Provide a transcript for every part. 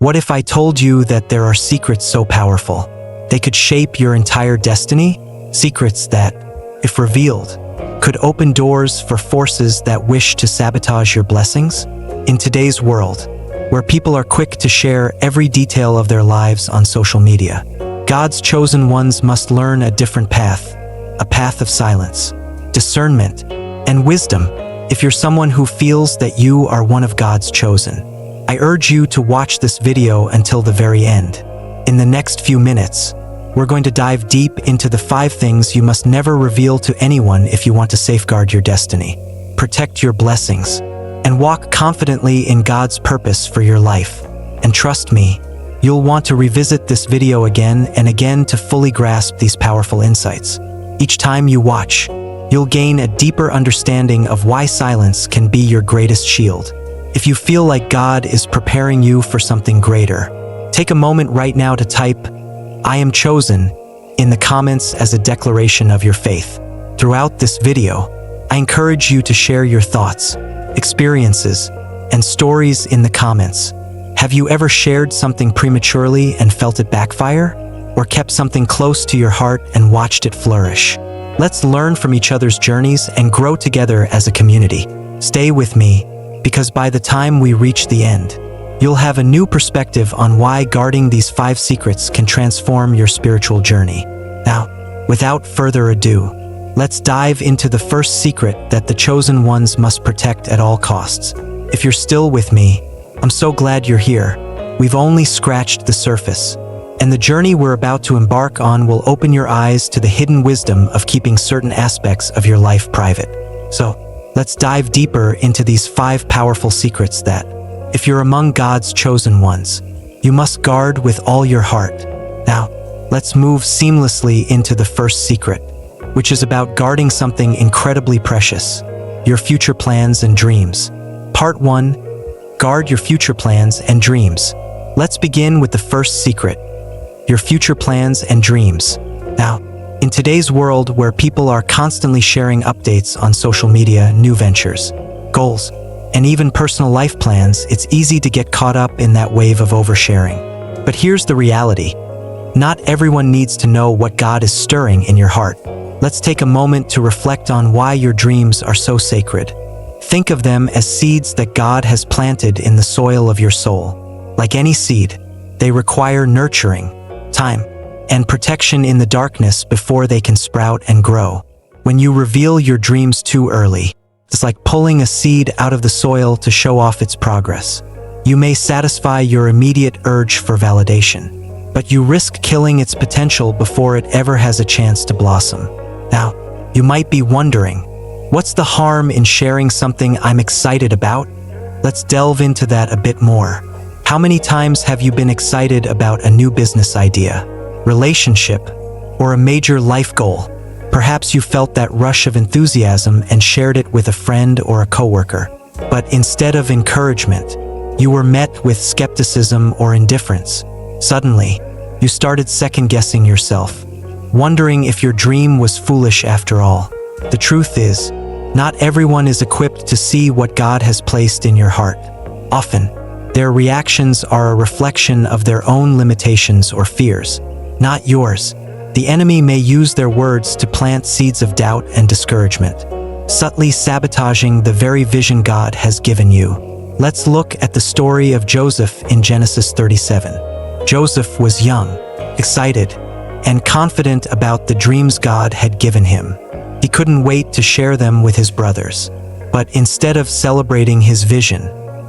What if I told you that there are secrets so powerful, they could shape your entire destiny? Secrets that, if revealed, could open doors for forces that wish to sabotage your blessings? In today's world, where people are quick to share every detail of their lives on social media, God's chosen ones must learn a different path, a path of silence, discernment, and wisdom. If you're someone who feels that you are one of God's chosen, I urge you to watch this video until the very end. In the next few minutes, we're going to dive deep into the 5 things you must never reveal to anyone if you want to safeguard your destiny, protect your blessings, and walk confidently in God's purpose for your life. And trust me, you'll want to revisit this video again and again to fully grasp these powerful insights. Each time you watch, you'll gain a deeper understanding of why silence can be your greatest shield. If you feel like God is preparing you for something greater, take a moment right now to type, "I am chosen," in the comments as a declaration of your faith. Throughout this video, I encourage you to share your thoughts, experiences, and stories in the comments. Have you ever shared something prematurely and felt it backfire? Or kept something close to your heart and watched it flourish? Let's learn from each other's journeys and grow together as a community. Stay with me, because by the time we reach the end, you'll have a new perspective on why guarding these 5 secrets can transform your spiritual journey. Now, without further ado, let's dive into the first secret that the chosen ones must protect at all costs. If you're still with me, I'm so glad you're here. We've only scratched the surface, and the journey we're about to embark on will open your eyes to the hidden wisdom of keeping certain aspects of your life private. So, let's dive deeper into these 5 powerful secrets that, if you're among God's chosen ones, you must guard with all your heart. Now, let's move seamlessly into the first secret, which is about guarding something incredibly precious, your future plans and dreams. Part 1, guard your future plans and dreams. Let's begin with the first secret, your future plans and dreams. Now, in today's world where people are constantly sharing updates on social media, new ventures, goals, and even personal life plans, it's easy to get caught up in that wave of oversharing. But here's the reality. Not everyone needs to know what God is stirring in your heart. Let's take a moment to reflect on why your dreams are so sacred. Think of them as seeds that God has planted in the soil of your soul. Like any seed, they require nurturing, time, and protection in the darkness before they can sprout and grow. When you reveal your dreams too early, it's like pulling a seed out of the soil to show off its progress. You may satisfy your immediate urge for validation, but you risk killing its potential before it ever has a chance to blossom. Now, you might be wondering, what's the harm in sharing something I'm excited about? Let's delve into that a bit more. How many times have you been excited about a new business idea, relationship, or a major life goal? Perhaps you felt that rush of enthusiasm and shared it with a friend or a coworker. But instead of encouragement, you were met with skepticism or indifference. Suddenly, you started second-guessing yourself, wondering if your dream was foolish after all. The truth is, not everyone is equipped to see what God has placed in your heart. Often, their reactions are a reflection of their own limitations or fears, not yours. The enemy may use their words to plant seeds of doubt and discouragement, subtly sabotaging the very vision God has given you. Let's look at the story of Joseph in Genesis 37. Joseph was young, excited, and confident about the dreams God had given him. He couldn't wait to share them with his brothers. But instead of celebrating his vision,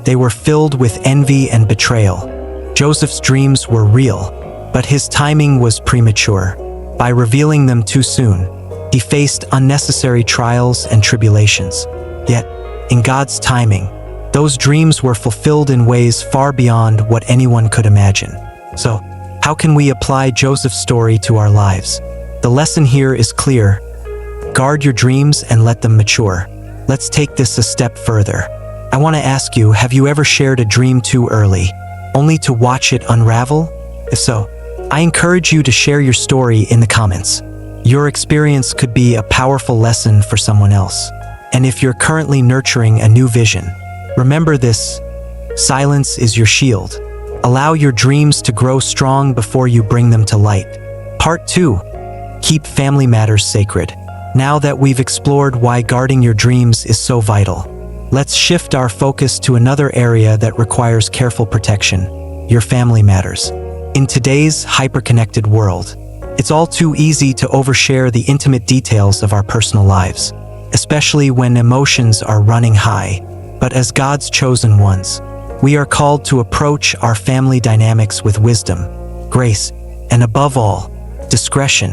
they were filled with envy and betrayal. Joseph's dreams were real, but his timing was premature. By revealing them too soon, he faced unnecessary trials and tribulations. Yet, in God's timing, those dreams were fulfilled in ways far beyond what anyone could imagine. So, how can we apply Joseph's story to our lives? The lesson here is clear. Guard your dreams and let them mature. Let's take this a step further. I want to ask you, have you ever shared a dream too early, only to watch it unravel? If so, I encourage you to share your story in the comments. Your experience could be a powerful lesson for someone else. And if you're currently nurturing a new vision, remember this: silence is your shield. Allow your dreams to grow strong before you bring them to light. Part 2. Keep family matters sacred. Now that we've explored why guarding your dreams is so vital, let's shift our focus to another area that requires careful protection: your family matters. In today's hyper-connected world, it's all too easy to overshare the intimate details of our personal lives, especially when emotions are running high. But as God's chosen ones, we are called to approach our family dynamics with wisdom, grace, and above all, discretion.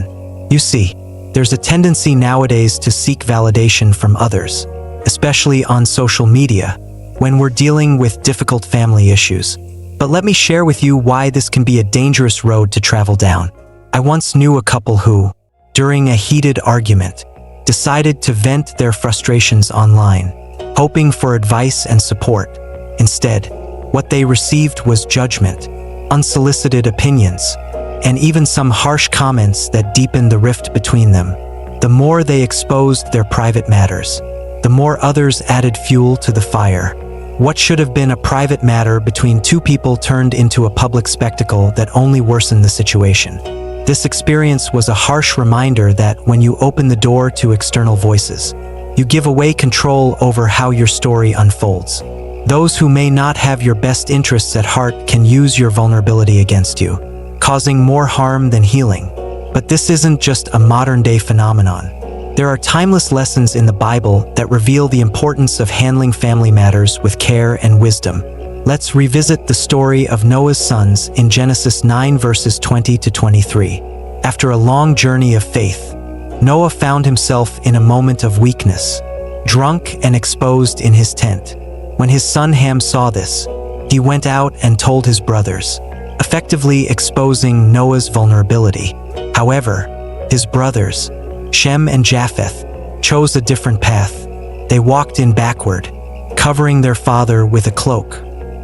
You see, there's a tendency nowadays to seek validation from others, especially on social media, when we're dealing with difficult family issues. But let me share with you why this can be a dangerous road to travel down. I once knew a couple who, during a heated argument, decided to vent their frustrations online, hoping for advice and support. Instead, what they received was judgment, unsolicited opinions, and even some harsh comments that deepened the rift between them. The more they exposed their private matters, the more others added fuel to the fire. What should have been a private matter between two people turned into a public spectacle that only worsened the situation. This experience was a harsh reminder that when you open the door to external voices, you give away control over how your story unfolds. Those who may not have your best interests at heart can use your vulnerability against you, causing more harm than healing. But this isn't just a modern-day phenomenon. There are timeless lessons in the Bible that reveal the importance of handling family matters with care and wisdom. Let's revisit the story of Noah's sons in Genesis 9 verses 20 to 23. After a long journey of faith, Noah found himself in a moment of weakness, drunk and exposed in his tent. When his son Ham saw this, he went out and told his brothers, effectively exposing Noah's vulnerability. However, his brothers, Shem and Japheth, chose a different path. They walked in backward, covering their father with a cloak,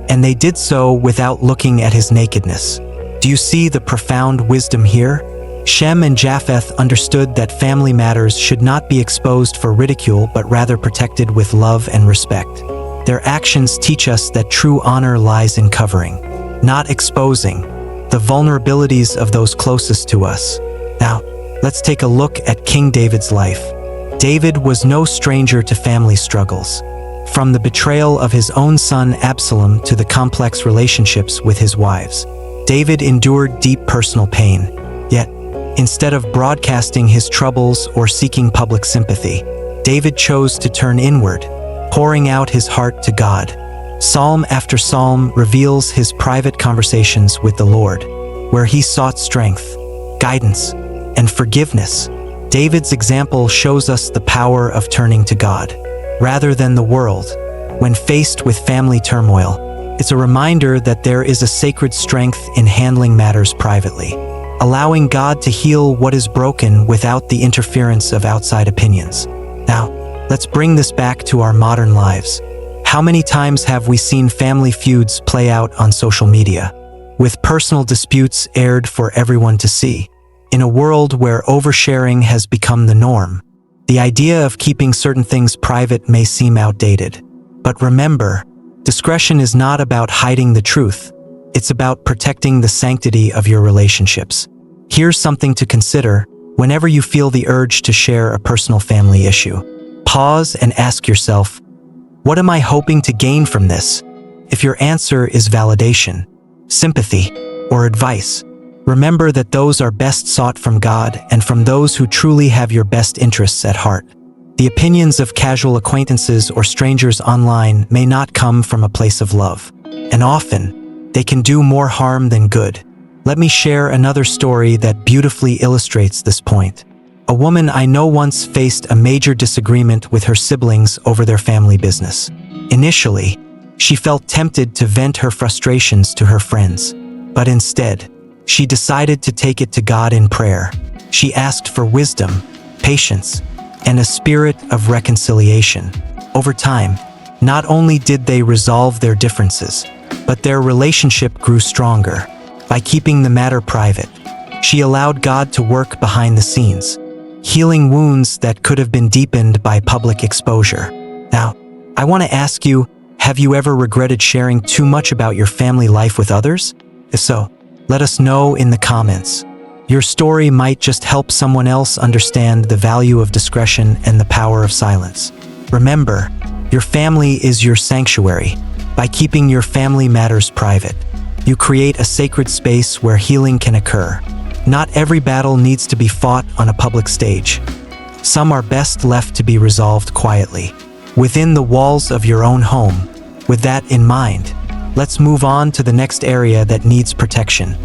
and they did so without looking at his nakedness. Do you see the profound wisdom here? Shem and Japheth understood that family matters should not be exposed for ridicule but rather protected with love and respect. Their actions teach us that true honor lies in covering, not exposing, the vulnerabilities of those closest to us. Now, let's take a look at King David's life. David was no stranger to family struggles. From the betrayal of his own son Absalom to the complex relationships with his wives, David endured deep personal pain. Yet, instead of broadcasting his troubles or seeking public sympathy, David chose to turn inward, pouring out his heart to God. Psalm after psalm reveals his private conversations with the Lord, where he sought strength, guidance, and forgiveness. David's example shows us the power of turning to God, rather than the world, when faced with family turmoil. It's a reminder that there is a sacred strength in handling matters privately, allowing God to heal what is broken without the interference of outside opinions. Now, let's bring this back to our modern lives. How many times have we seen family feuds play out on social media, with personal disputes aired for everyone to see? In a world where oversharing has become the norm, the idea of keeping certain things private may seem outdated. But remember, discretion is not about hiding the truth. It's about protecting the sanctity of your relationships. Here's something to consider whenever you feel the urge to share a personal family issue. Pause and ask yourself, what am I hoping to gain from this? If your answer is validation, sympathy, or advice, remember that those are best sought from God and from those who truly have your best interests at heart. The opinions of casual acquaintances or strangers online may not come from a place of love, and often, they can do more harm than good. Let me share another story that beautifully illustrates this point. A woman I know once faced a major disagreement with her siblings over their family business. Initially, she felt tempted to vent her frustrations to her friends, but instead, she decided to take it to God in prayer. She asked for wisdom, patience, and a spirit of reconciliation. Over time, not only did they resolve their differences, but their relationship grew stronger. By keeping the matter private, she allowed God to work behind the scenes, healing wounds that could have been deepened by public exposure. Now, I want to ask you, Have you ever regretted sharing too much about your family life with others? If so, let us know in the comments. Your story might just help someone else understand the value of discretion and the power of silence. Remember, your family is your sanctuary. By keeping your family matters private, you create a sacred space where healing can occur. Not every battle needs to be fought on a public stage. Some are best left to be resolved quietly, within the walls of your own home. With that in mind, let's move on to the next area that needs protection.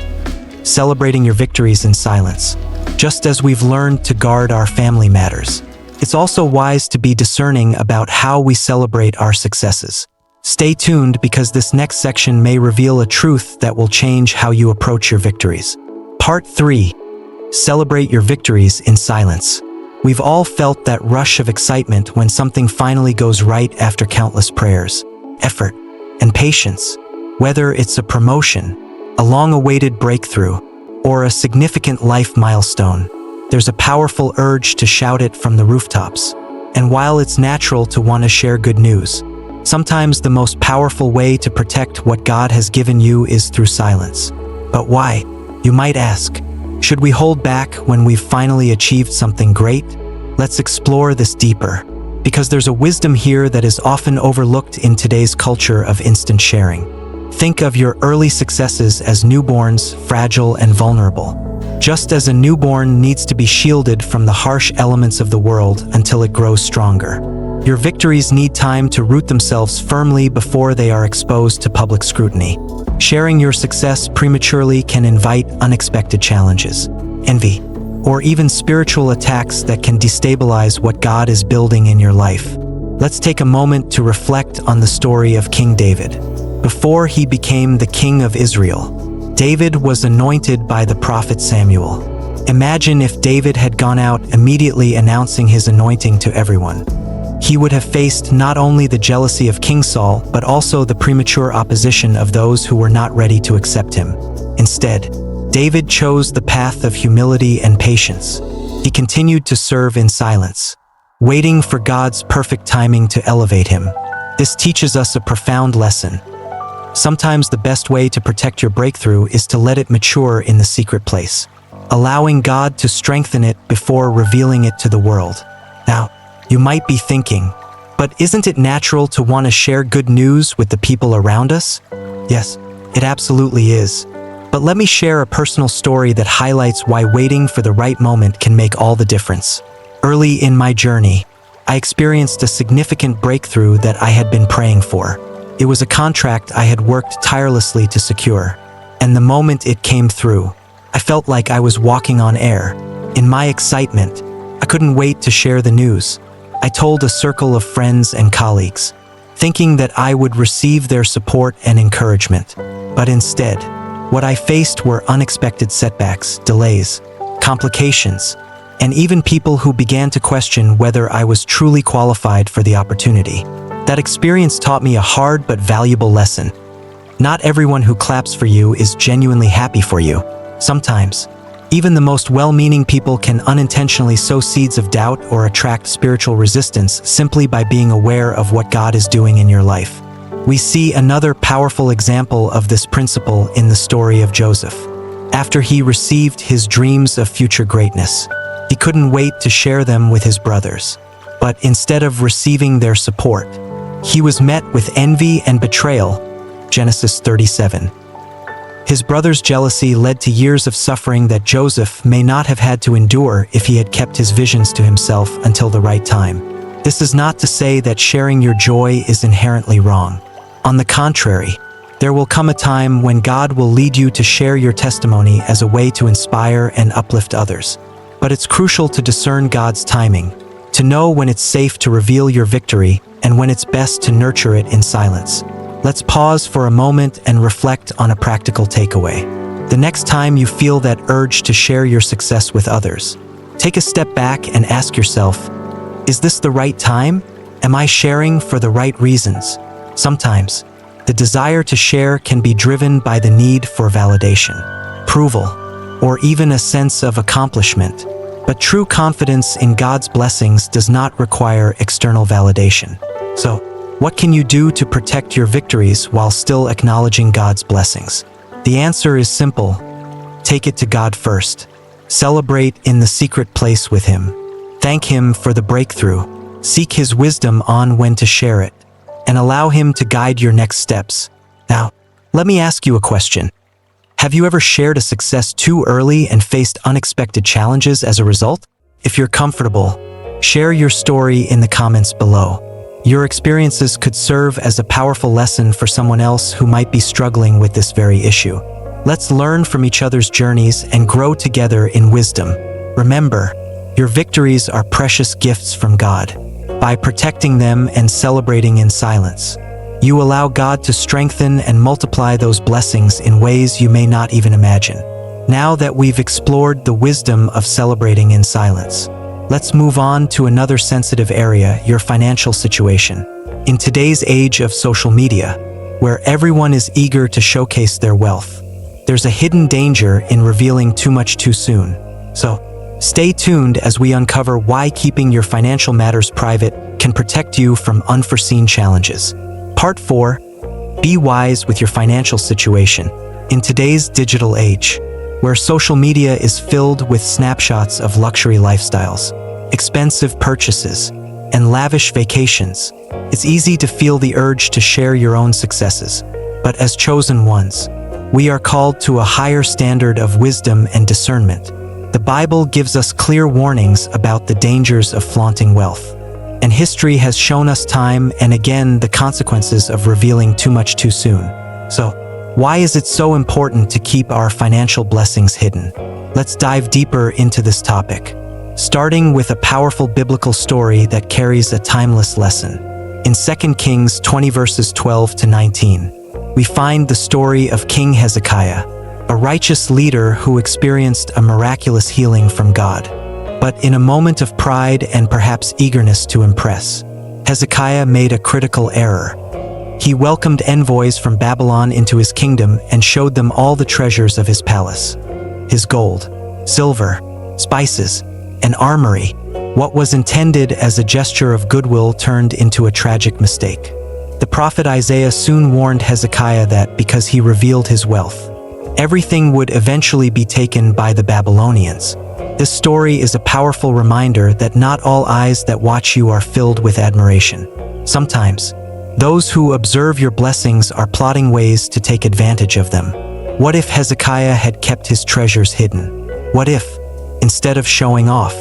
Celebrating your victories in silence. Just as we've learned to guard our family matters, it's also wise to be discerning about how we celebrate our successes. Stay tuned because this next section may reveal a truth that will change how you approach your victories. Part 3. Celebrate your victories in silence. We've all felt that rush of excitement when something finally goes right after countless prayers, effort, and patience. Whether it's a promotion, a long-awaited breakthrough, or a significant life milestone, there's a powerful urge to shout it from the rooftops. And while it's natural to want to share good news, sometimes the most powerful way to protect what God has given you is through silence. But why? You might ask. Should we hold back when we've finally achieved something great? Let's explore this deeper, because there's a wisdom here that is often overlooked in today's culture of instant sharing. Think of your early successes as newborns, fragile and vulnerable. Just as a newborn needs to be shielded from the harsh elements of the world until it grows stronger, your victories need time to root themselves firmly before they are exposed to public scrutiny. Sharing your success prematurely can invite unexpected challenges, envy, or even spiritual attacks that can destabilize what God is building in your life. Let's take a moment to reflect on the story of King David. Before he became the king of Israel, David was anointed by the prophet Samuel. Imagine if David had gone out immediately announcing his anointing to everyone. He would have faced not only the jealousy of King Saul, but also the premature opposition of those who were not ready to accept him. Instead, David chose the path of humility and patience. He continued to serve in silence, waiting for God's perfect timing to elevate him. This teaches us a profound lesson. Sometimes the best way to protect your breakthrough is to let it mature in the secret place, allowing God to strengthen it before revealing it to the world. Now, you might be thinking, but isn't it natural to want to share good news with the people around us? Yes, it absolutely is. But let me share a personal story that highlights why waiting for the right moment can make all the difference. Early in my journey, I experienced a significant breakthrough that I had been praying for. It was a contract I had worked tirelessly to secure, and the moment it came through, I felt like I was walking on air. In my excitement, I couldn't wait to share the news. I told a circle of friends and colleagues, thinking that I would receive their support and encouragement. But instead, what I faced were unexpected setbacks, delays, complications, and even people who began to question whether I was truly qualified for the opportunity. That experience taught me a hard but valuable lesson. Not everyone who claps for you is genuinely happy for you. Sometimes, even the most well-meaning people can unintentionally sow seeds of doubt or attract spiritual resistance simply by being aware of what God is doing in your life. We see another powerful example of this principle in the story of Joseph. After he received his dreams of future greatness, he couldn't wait to share them with his brothers. But instead of receiving their support, he was met with envy and betrayal. Genesis 37. His brother's jealousy led to years of suffering that Joseph may not have had to endure if he had kept his visions to himself until the right time. This is not to say that sharing your joy is inherently wrong. On the contrary, there will come a time when God will lead you to share your testimony as a way to inspire and uplift others. But it's crucial to discern God's timing, to know when it's safe to reveal your victory and when it's best to nurture it in silence. Let's pause for a moment and reflect on a practical takeaway. The next time you feel that urge to share your success with others, take a step back and ask yourself, is this the right time? Am I sharing for the right reasons? Sometimes, the desire to share can be driven by the need for validation, approval, or even a sense of accomplishment. But true confidence in God's blessings does not require external validation. So, What can you do to protect your victories while still acknowledging God's blessings? The answer is simple. Take it to God first. Celebrate in the secret place with Him. Thank Him for the breakthrough. Seek His wisdom on when to share it, and allow Him to guide your next steps. Now, let me ask you a question. Have you ever shared a success too early and faced unexpected challenges as a result? If you're comfortable, share your story in the comments below. Your experiences could serve as a powerful lesson for someone else who might be struggling with this very issue. Let's learn from each other's journeys and grow together in wisdom. Remember, your victories are precious gifts from God. By protecting them and celebrating in silence, you allow God to strengthen and multiply those blessings in ways you may not even imagine. Now that we've explored the wisdom of celebrating in silence, let's move on to another sensitive area, your financial situation. In today's age of social media, where everyone is eager to showcase their wealth, there's a hidden danger in revealing too much too soon. So, stay tuned as we uncover why keeping your financial matters private can protect you from unforeseen challenges. Part 4. Be wise with your financial situation. In today's digital age, where social media is filled with snapshots of luxury lifestyles, expensive purchases, and lavish vacations, it's easy to feel the urge to share your own successes. But as chosen ones, we are called to a higher standard of wisdom and discernment. The Bible gives us clear warnings about the dangers of flaunting wealth, and history has shown us time and again the consequences of revealing too much too soon. So, why is it so important to keep our financial blessings hidden? Let's dive deeper into this topic, starting with a powerful biblical story that carries a timeless lesson. In 2 Kings 20 verses 12 to 19, we find the story of King Hezekiah, a righteous leader who experienced a miraculous healing from God. But in a moment of pride and perhaps eagerness to impress, Hezekiah made a critical error. He welcomed envoys from Babylon into his kingdom and showed them all the treasures of his palace. His gold, silver, spices, and armory. What was intended as a gesture of goodwill turned into a tragic mistake. The prophet Isaiah soon warned Hezekiah that because he revealed his wealth, everything would eventually be taken by the Babylonians. This story is a powerful reminder that not all eyes that watch you are filled with admiration. Sometimes, those who observe your blessings are plotting ways to take advantage of them. What if Hezekiah had kept his treasures hidden? What if, instead of showing off,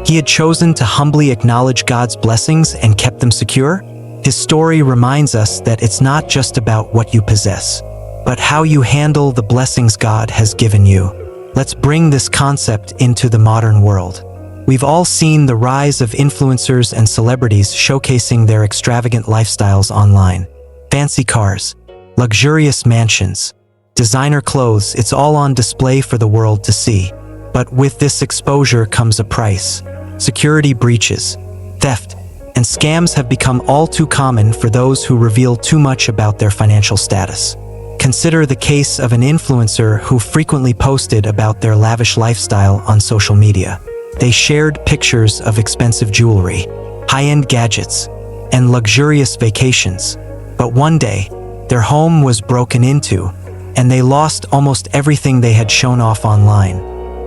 he had chosen to humbly acknowledge God's blessings and kept them secure? His story reminds us that it's not just about what you possess, but how you handle the blessings God has given you. Let's bring this concept into the modern world. We've all seen the rise of influencers and celebrities showcasing their extravagant lifestyles online. Fancy cars, luxurious mansions, designer clothes, it's all on display for the world to see. But with this exposure comes a price. Security breaches, theft, and scams have become all too common for those who reveal too much about their financial status. Consider the case of an influencer who frequently posted about their lavish lifestyle on social media. They shared pictures of expensive jewelry, high-end gadgets, and luxurious vacations. But one day, their home was broken into, and they lost almost everything they had shown off online.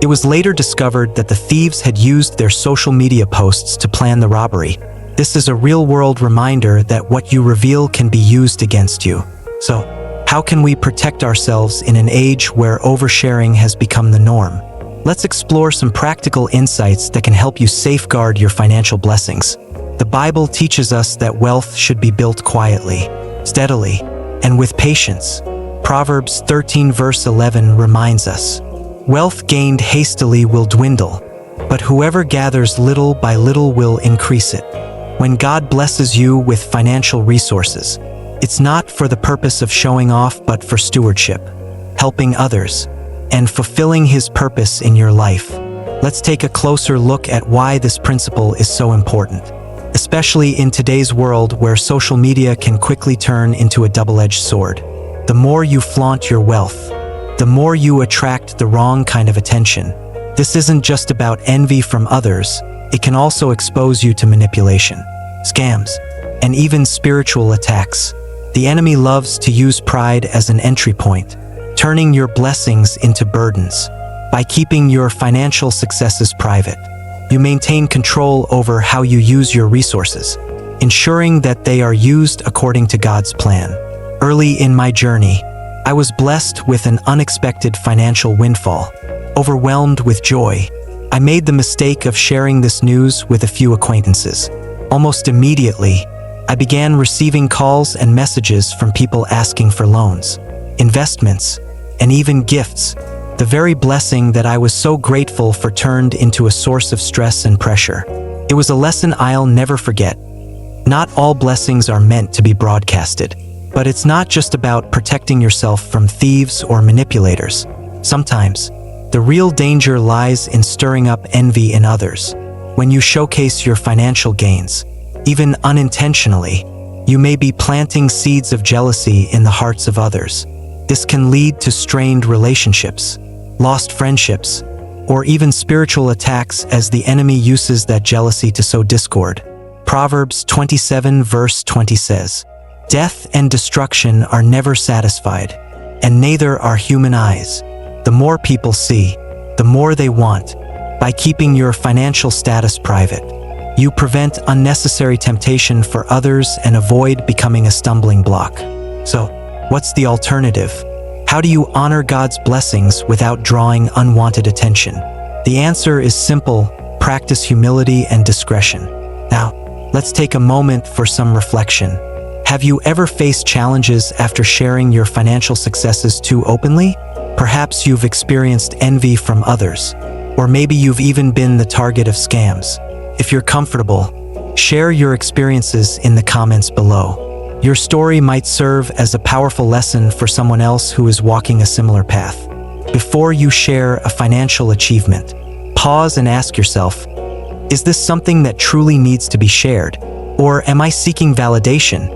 It was later discovered that the thieves had used their social media posts to plan the robbery. This is a real-world reminder that what you reveal can be used against you. So, how can we protect ourselves in an age where oversharing has become the norm? Let's explore some practical insights that can help you safeguard your financial blessings. The Bible teaches us that wealth should be built quietly, steadily, and with patience. Proverbs 13 verse 11 reminds us, "Wealth gained hastily will dwindle, but whoever gathers little by little will increase it." When God blesses you with financial resources, it's not for the purpose of showing off but for stewardship, helping others, and fulfilling His purpose in your life. Let's take a closer look at why this principle is so important, especially in today's world where social media can quickly turn into a double-edged sword. The more you flaunt your wealth, the more you attract the wrong kind of attention. This isn't just about envy from others, it can also expose you to manipulation, scams, and even spiritual attacks. The enemy loves to use pride as an entry point, turning your blessings into burdens. By keeping your financial successes private, you maintain control over how you use your resources, ensuring that they are used according to God's plan. Early in my journey, I was blessed with an unexpected financial windfall. Overwhelmed with joy, I made the mistake of sharing this news with a few acquaintances. Almost immediately, I began receiving calls and messages from people asking for loans, investments, and even gifts. The very blessing that I was so grateful for turned into a source of stress and pressure. It was a lesson I'll never forget. Not all blessings are meant to be broadcasted, but it's not just about protecting yourself from thieves or manipulators. Sometimes, the real danger lies in stirring up envy in others. When you showcase your financial gains, even unintentionally, you may be planting seeds of jealousy in the hearts of others. This can lead to strained relationships, lost friendships, or even spiritual attacks as the enemy uses that jealousy to sow discord. Proverbs 27 verse 20 says, "Death and destruction are never satisfied, and neither are human eyes." The more people see, the more they want. By keeping your financial status private, you prevent unnecessary temptation for others and avoid becoming a stumbling block. So, what's the alternative? How do you honor God's blessings without drawing unwanted attention? The answer is simple: practice humility and discretion. Now, let's take a moment for some reflection. Have you ever faced challenges after sharing your financial successes too openly? Perhaps you've experienced envy from others, or maybe you've even been the target of scams. If you're comfortable, share your experiences in the comments below. Your story might serve as a powerful lesson for someone else who is walking a similar path. Before you share a financial achievement, pause and ask yourself, is this something that truly needs to be shared? Or am I seeking validation?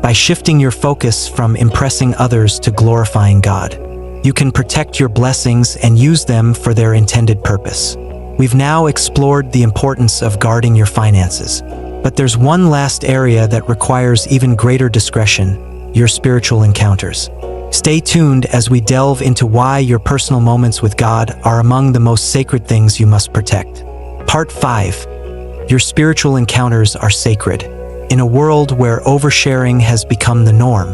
By shifting your focus from impressing others to glorifying God, you can protect your blessings and use them for their intended purpose. We've now explored the importance of guarding your finances, but there's one last area that requires even greater discretion: your spiritual encounters. Stay tuned as we delve into why your personal moments with God are among the most sacred things you must protect. Part 5. Your spiritual encounters are sacred. In a world where oversharing has become the norm,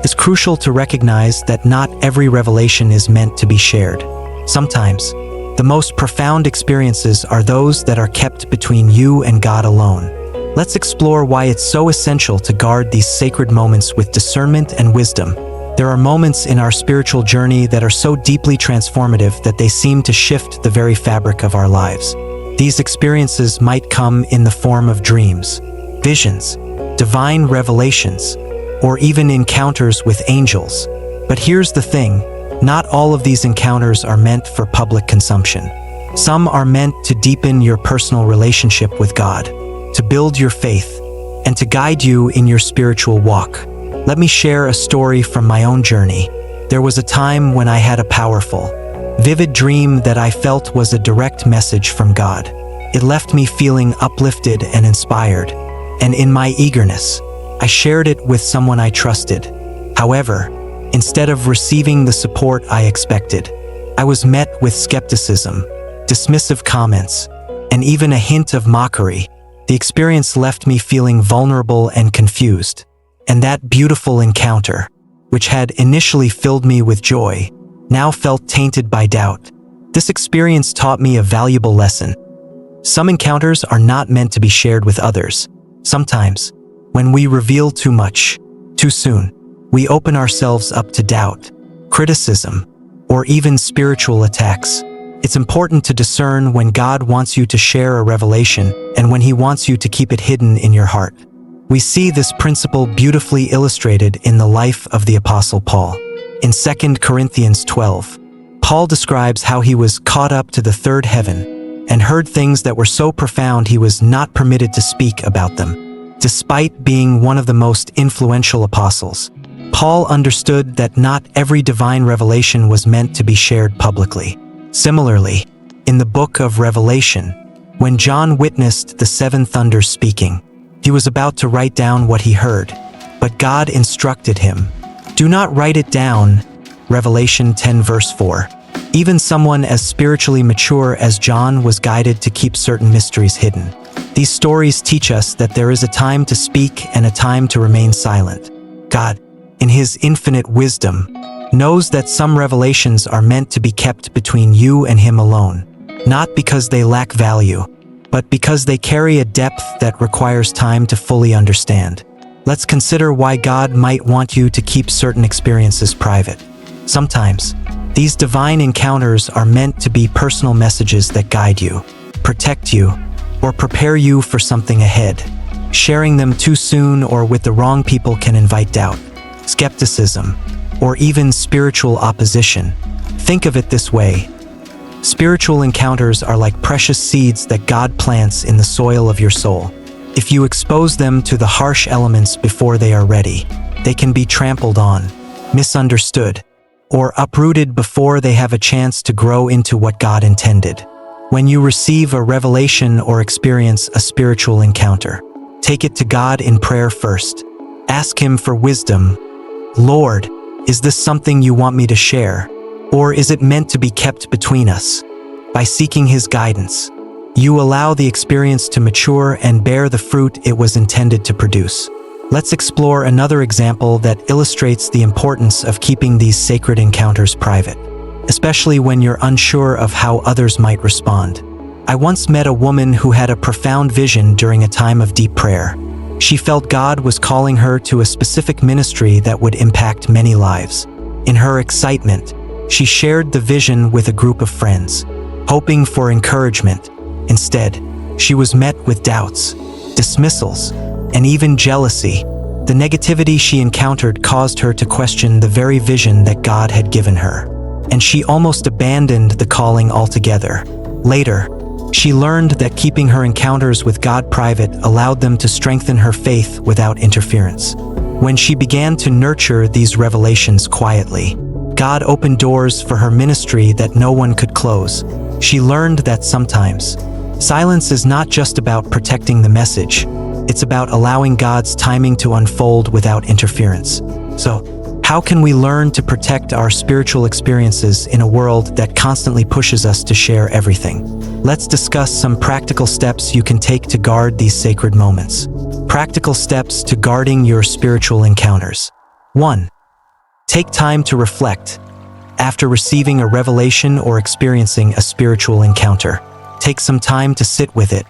it's crucial to recognize that not every revelation is meant to be shared. Sometimes, the most profound experiences are those that are kept between you and God alone. Let's explore why it's so essential to guard these sacred moments with discernment and wisdom. There are moments in our spiritual journey that are so deeply transformative that they seem to shift the very fabric of our lives. These experiences might come in the form of dreams, visions, divine revelations, or even encounters with angels. But here's the thing: not all of these encounters are meant for public consumption. Some are meant to deepen your personal relationship with God, to build your faith, and to guide you in your spiritual walk. Let me share a story from my own journey. There was a time when I had a powerful, vivid dream that I felt was a direct message from God. It left me feeling uplifted and inspired, and in my eagerness, I shared it with someone I trusted. However, instead of receiving the support I expected, I was met with skepticism, dismissive comments, and even a hint of mockery. The experience left me feeling vulnerable and confused, and that beautiful encounter, which had initially filled me with joy, now felt tainted by doubt. This experience taught me a valuable lesson. Some encounters are not meant to be shared with others. Sometimes, when we reveal too much, too soon, we open ourselves up to doubt, criticism, or even spiritual attacks. It's important to discern when God wants you to share a revelation and when He wants you to keep it hidden in your heart. We see this principle beautifully illustrated in the life of the Apostle Paul. In 2 Corinthians 12, Paul describes how he was caught up to the third heaven and heard things that were so profound he was not permitted to speak about them. Despite being one of the most influential apostles, Paul understood that not every divine revelation was meant to be shared publicly. Similarly, in the book of Revelation, when John witnessed the seven thunders speaking, He was about to write down what he heard, but God instructed him, "Do not write it down." Revelation 10 verse 4. Even someone as spiritually mature as John was guided to keep certain mysteries hidden. These stories teach us that there is a time to speak and a time to remain silent. God, in His infinite wisdom, knows that some revelations are meant to be kept between you and Him alone, not because they lack value, but because they carry a depth that requires time to fully understand. Let's consider why God might want you to keep certain experiences private. Sometimes, these divine encounters are meant to be personal messages that guide you, protect you, or prepare you for something ahead. Sharing them too soon or with the wrong people can invite doubt, skepticism, or even spiritual opposition. Think of it this way. Spiritual encounters are like precious seeds that God plants in the soil of your soul. If you expose them to the harsh elements before they are ready, they can be trampled on, misunderstood, or uprooted before they have a chance to grow into what God intended. When you receive a revelation or experience a spiritual encounter, take it to God in prayer first. Ask Him for wisdom. Lord, is this something you want me to share? Or is it meant to be kept between us? By seeking His guidance, you allow the experience to mature and bear the fruit it was intended to produce. Let's explore another example that illustrates the importance of keeping these sacred encounters private, especially when you're unsure of how others might respond. I once met a woman who had a profound vision during a time of deep prayer. She felt God was calling her to a specific ministry that would impact many lives. In her excitement, she shared the vision with a group of friends, hoping for encouragement. Instead, she was met with doubts, dismissals, and even jealousy. The negativity she encountered caused her to question the very vision that God had given her, and she almost abandoned the calling altogether. Later, she learned that keeping her encounters with God private allowed them to strengthen her faith without interference. When she began to nurture these revelations quietly, God opened doors for her ministry that no one could close. She learned that sometimes, silence is not just about protecting the message, it's about allowing God's timing to unfold without interference. So, how can we learn to protect our spiritual experiences in a world that constantly pushes us to share everything? Let's discuss some practical steps you can take to guard these sacred moments. Practical steps to guarding your spiritual encounters. 1. Take time to reflect. After receiving a revelation or experiencing a spiritual encounter, take some time to sit with it.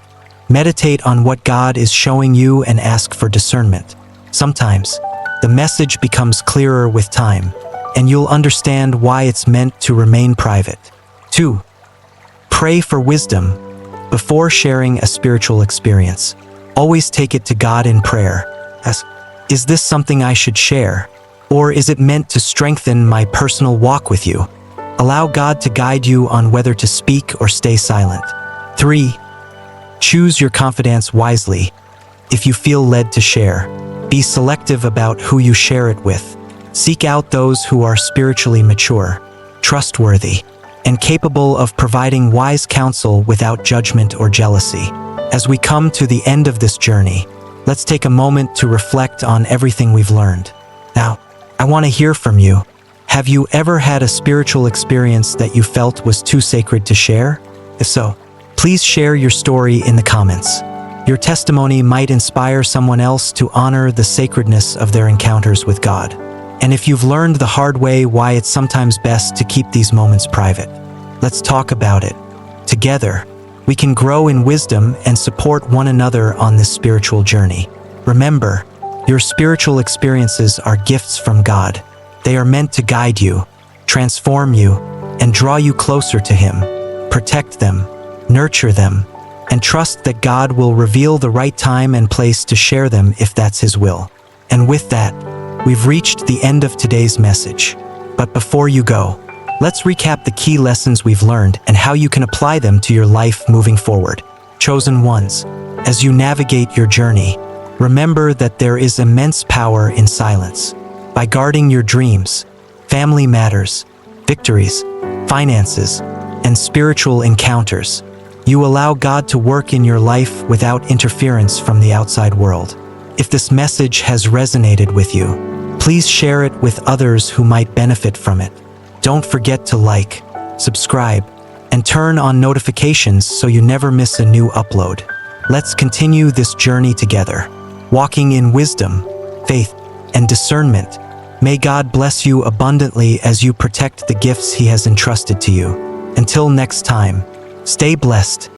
Meditate on what God is showing you and ask for discernment. Sometimes, the message becomes clearer with time, and you'll understand why it's meant to remain private. 2. Pray for wisdom. Before sharing a spiritual experience, always take it to God in prayer. Ask, is this something I should share? Or is it meant to strengthen my personal walk with you? Allow God to guide you on whether to speak or stay silent. 3. Choose your confidence wisely. If you feel led to share, be selective about who you share it with. Seek out those who are spiritually mature, trustworthy, and capable of providing wise counsel without judgment or jealousy. As we come to the end of this journey, let's take a moment to reflect on everything we've learned. Now, I want to hear from you. Have you ever had a spiritual experience that you felt was too sacred to share? If so, please share your story in the comments. Your testimony might inspire someone else to honor the sacredness of their encounters with God. And if you've learned the hard way why it's sometimes best to keep these moments private, let's talk about it. Together, we can grow in wisdom and support one another on this spiritual journey. Remember, your spiritual experiences are gifts from God. They are meant to guide you, transform you, and draw you closer to Him. Protect them, nurture them, and trust that God will reveal the right time and place to share them if that's His will. And with that, we've reached the end of today's message. But before you go, let's recap the key lessons we've learned and how you can apply them to your life moving forward. Chosen ones, as you navigate your journey, remember that there is immense power in silence. By guarding your dreams, family matters, victories, finances, and spiritual encounters, You allow God to work in your life without interference from the outside world. If this message has resonated with you, please share it with others who might benefit from it. Don't forget to like, subscribe, and turn on notifications so you never miss a new upload. Let's continue this journey together, walking in wisdom, faith, and discernment. May God bless you abundantly as you protect the gifts He has entrusted to you. Until next time, stay blessed